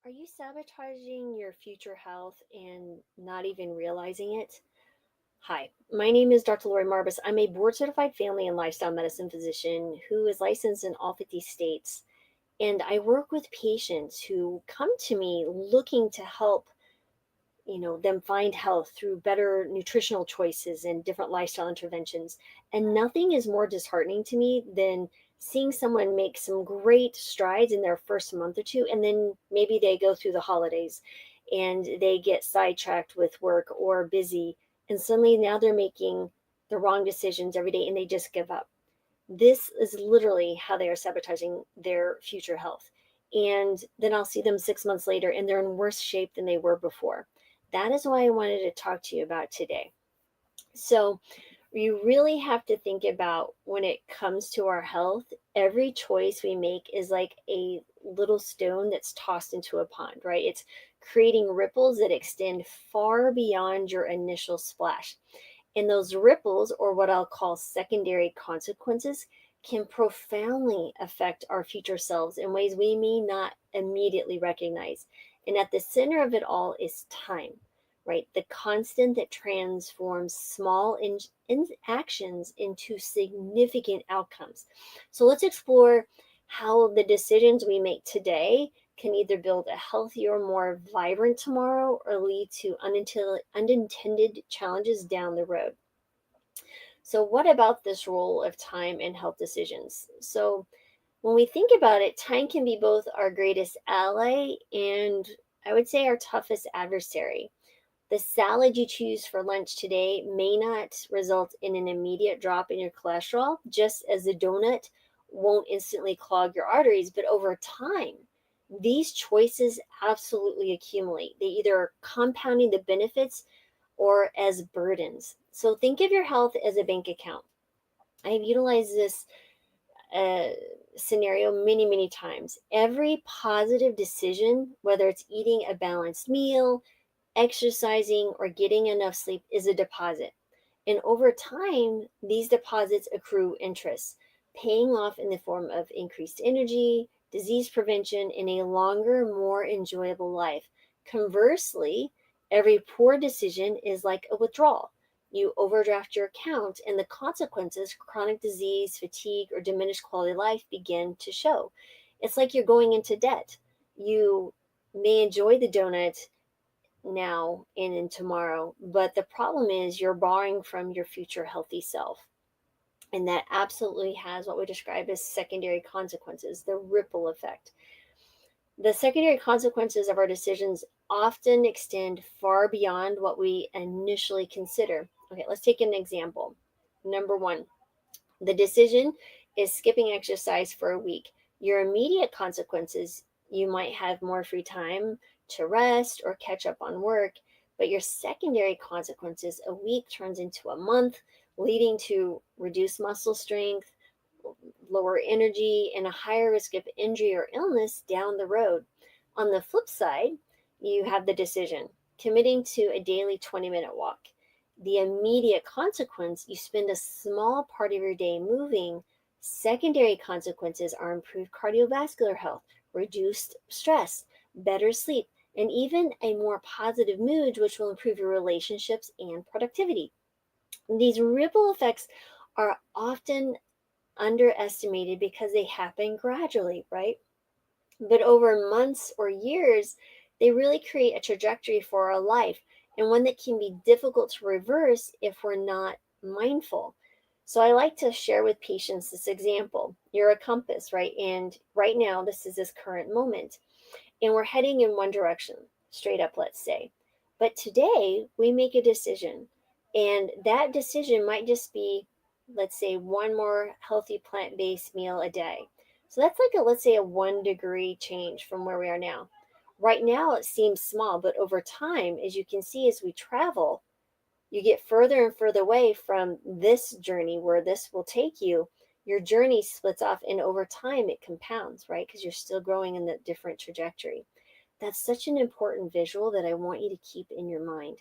Are you sabotaging your future health and not even realizing it? Hi, my name is Dr. Laurie Marbas. I'm a board certified family and lifestyle medicine physician who is licensed in all 50 states. And I work with patients who come to me looking to help them find health through better nutritional choices and different lifestyle interventions. And nothing is more disheartening to me than seeing someone make some great strides in their first month or two, and then maybe they go through the holidays and they get sidetracked with work or busy, and suddenly now they're making the wrong decisions every day and they just give up. This is literally how they are sabotaging their future health. And then I'll see them 6 months later and they're in worse shape than they were before. That is why I wanted to talk to you about today. So, you really have to think about when it comes to our health, every choice we make is like a little stone that's tossed into a pond, right? It's creating ripples that extend far beyond your initial splash. And those ripples, or what I'll call secondary consequences, can profoundly affect our future selves in ways we may not immediately recognize. And at the center of it all is time, right? The constant that transforms small actions into significant outcomes. So let's explore how the decisions we make today can either build a healthier, more vibrant tomorrow or lead to unintended challenges down the road. So, what about this role of time in health decisions? So, when we think about it, time can be both our greatest ally and I would say our toughest adversary. The salad you choose for lunch today may not result in an immediate drop in your cholesterol, just as the donut won't instantly clog your arteries, but over time, these choices absolutely accumulate. They either are compounding the benefits or as burdens. So think of your health as a bank account. I have utilized this uh, scenario many, many times. Every positive decision, whether it's eating a balanced meal, exercising, or getting enough sleep, is a deposit. And over time, these deposits accrue interest, paying off in the form of increased energy, disease prevention, and a longer, more enjoyable life. Conversely, every poor decision is like a withdrawal. You overdraft your account, and the consequences, chronic disease, fatigue, or diminished quality of life, begin to show. It's like you're going into debt. You may enjoy the donut now and in tomorrow. But the problem is you're borrowing from your future healthy self. And that absolutely has what we describe as secondary consequences, the ripple effect. The secondary consequences of our decisions often extend far beyond what we initially consider. Okay, let's take an example. Number one, the decision is skipping exercise for a week. Your immediate consequences, you might have more free time to rest or catch up on work, but your secondary consequences, a week turns into a month, leading to reduced muscle strength, lower energy, and a higher risk of injury or illness down the road. On the flip side, you have the decision committing to a daily 20-minute walk. The immediate consequence, you spend a small part of your day moving. Secondary consequences are improved cardiovascular health, reduced stress, better sleep, and even a more positive mood, which will improve your relationships and productivity. These ripple effects are often underestimated because they happen gradually, right? But over months or years, they really create a trajectory for our life and one that can be difficult to reverse if we're not mindful. So I like to share with patients this example. You're a compass, right? And right now, this is this current moment. And we're heading in one direction, straight up, let's say. But today, we make a decision. And that decision might just be, let's say, one more healthy plant based meal a day. So that's like let's say, a 1 degree change from where we are now. Right now, it seems small, but over time, as you can see, as we travel, you get further and further away from this journey where this will take you. Your journey splits off, and over time, it compounds, right? Because you're still growing in the different trajectory. That's such an important visual that I want you to keep in your mind.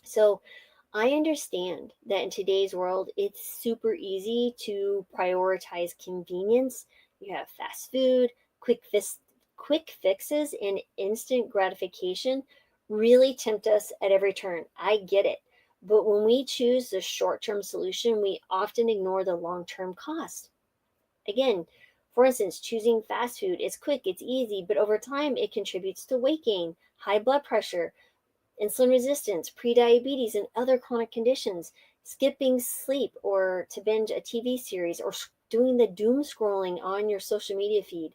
So, I understand that in today's world, it's super easy to prioritize convenience. You have fast food, quick fixes and instant gratification really tempt us at every turn. I get it. But when we choose the short term solution, we often ignore the long term cost. Again, for instance, choosing fast food is quick, it's easy, but over time it contributes to weight gain, high blood pressure, insulin resistance, prediabetes, and other chronic conditions. Skipping sleep or to binge a TV series or doing the doom scrolling on your social media feed.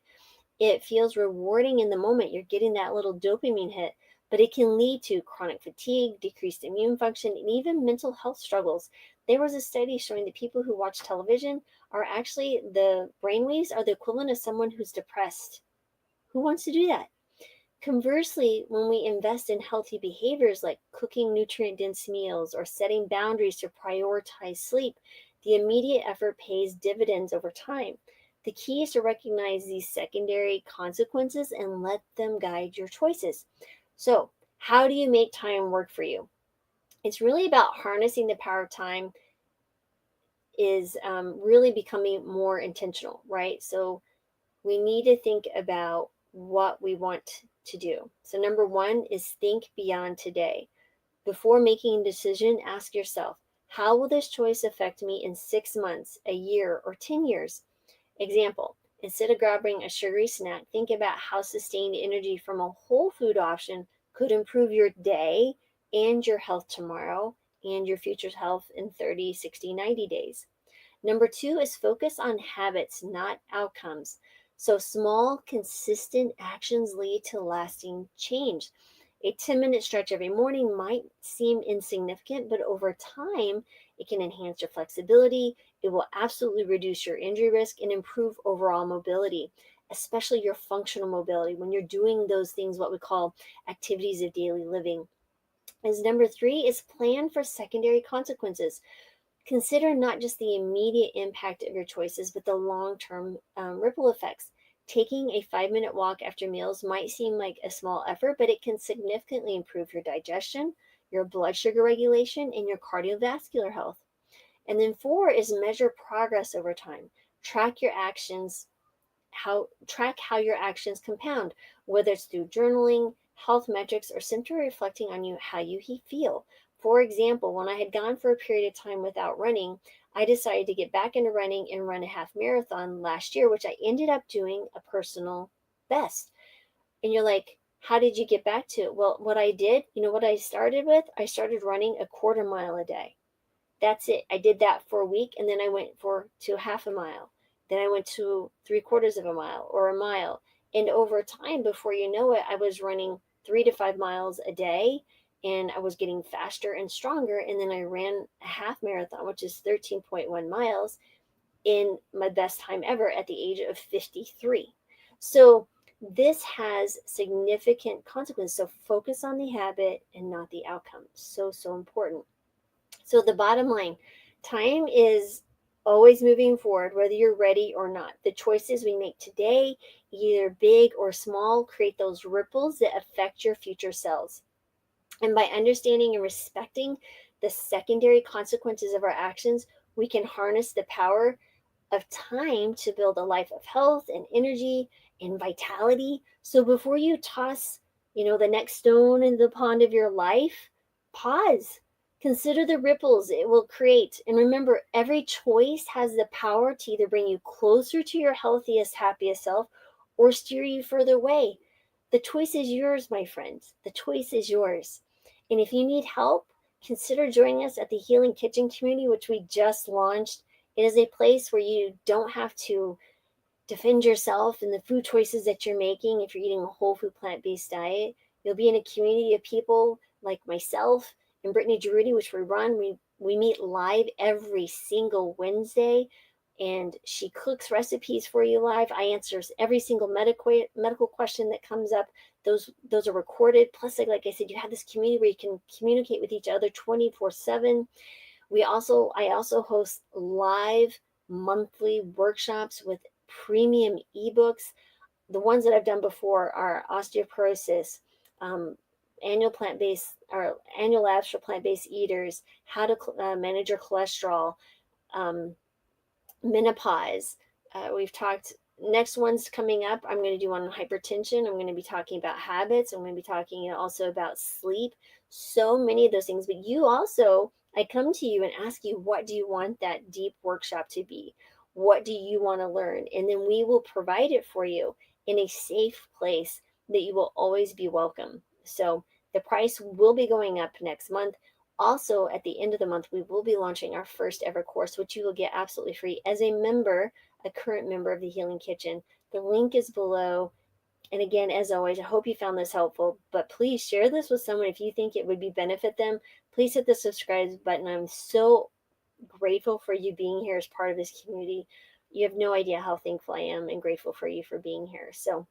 It feels rewarding in the moment. You're getting that little dopamine hit, but it can lead to chronic fatigue, decreased immune function, and even mental health struggles. There was a study showing that people who watch television are actually, the brainwaves are the equivalent of someone who's depressed. Who wants to do that? Conversely, when we invest in healthy behaviors like cooking nutrient dense meals or setting boundaries to prioritize sleep, the immediate effort pays dividends over time. The key is to recognize these secondary consequences and let them guide your choices. So, how do you make time work for you? It's really about harnessing the power of time, is really becoming more intentional, right? So, we need to think about what we want to do. So, number one is think beyond today. Before making a decision, ask yourself, how will this choice affect me in 6 months, a year, or 10 years? Example, instead of grabbing a sugary snack, think about how sustained energy from a whole food option could improve your day and your health tomorrow and your future health in 30, 60, 90 days. Number two is focus on habits, not outcomes. So small, consistent actions lead to lasting change. A 10-minute stretch every morning might seem insignificant, but over time, it can enhance your flexibility. It will absolutely reduce your injury risk and improve overall mobility, especially your functional mobility when you're doing those things, what we call activities of daily living. As number three is plan for secondary consequences. Consider not just the immediate impact of your choices, but the long term ripple effects. Taking a 5-minute walk after meals might seem like a small effort, but it can significantly improve your digestion, your blood sugar regulation, and your cardiovascular health. And then four is measure progress over time. Track your actions, how your actions compound, whether it's through journaling, health metrics, or simply reflecting on how you feel. For example, when I had gone for a period of time without running, I decided to get back into running and run a half marathon last year, which I ended up doing a personal best. And you're like, how did you get back to it? Well, what I did, you know what I started with? I started running a quarter mile a day. That's it. I did that for a week, and then I went to half a mile. Then I went to 3/4 of a mile or a mile. And over time, before you know it, I was running 3 to 5 miles a day, and I was getting faster and stronger. And then I ran a half marathon, which is 13.1 miles, in my best time ever at the age of 53. So this has significant consequences. So focus on the habit and not the outcome. So, so important. So the bottom line, time is always moving forward, whether you're ready or not. The choices we make today, either big or small, create those ripples that affect your future selves. And by understanding and respecting the secondary consequences of our actions, we can harness the power of time to build a life of health and energy and vitality. So before you toss, the next stone in the pond of your life, pause. Consider the ripples it will create. And remember, every choice has the power to either bring you closer to your healthiest, happiest self or steer you further away. The choice is yours, my friends. The choice is yours. And if you need help, consider joining us at the Healing Kitchen community, which we just launched. It is a place where you don't have to defend yourself and the food choices that you're making if you're eating a whole food plant-based diet. You'll be in a community of people like myself and Brittany Giroudi, which we run. We meet live every single Wednesday, and she cooks recipes for you live. I answer every single medical question that comes up. Those are recorded. Plus, like I said, you have this community where you can communicate with each other 24/7. I also host live monthly workshops with premium ebooks. The ones that I've done before are osteoporosis, um, annual labs for plant-based eaters, how to manage your cholesterol, um, menopause. We've talked Next one's coming up. I'm going to do one on hypertension. I'm going to be talking about habits. I'm going to be talking also about sleep. So many of those things. But you also, I come to you and ask you, what do you want that deep workshop to be? What do you want to learn? And then we will provide it for you in a safe place that you will always be welcome. So the price will be going up next month. Also, at the end of the month, we will be launching our first ever course, which you will get absolutely free as a member, a current member of the Healing Kitchen. The link is below. And again, as always, I hope you found this helpful, but please share this with someone if you think it would be benefit them. Please hit the subscribe button. I'm so grateful for you being here as part of this community. You have no idea how thankful I am and grateful for you for being here. So,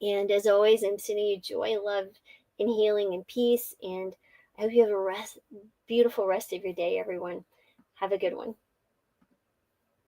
and as always, I'm sending you joy, love, and healing and peace. And I hope you have a beautiful rest of your day, everyone. Have a good one.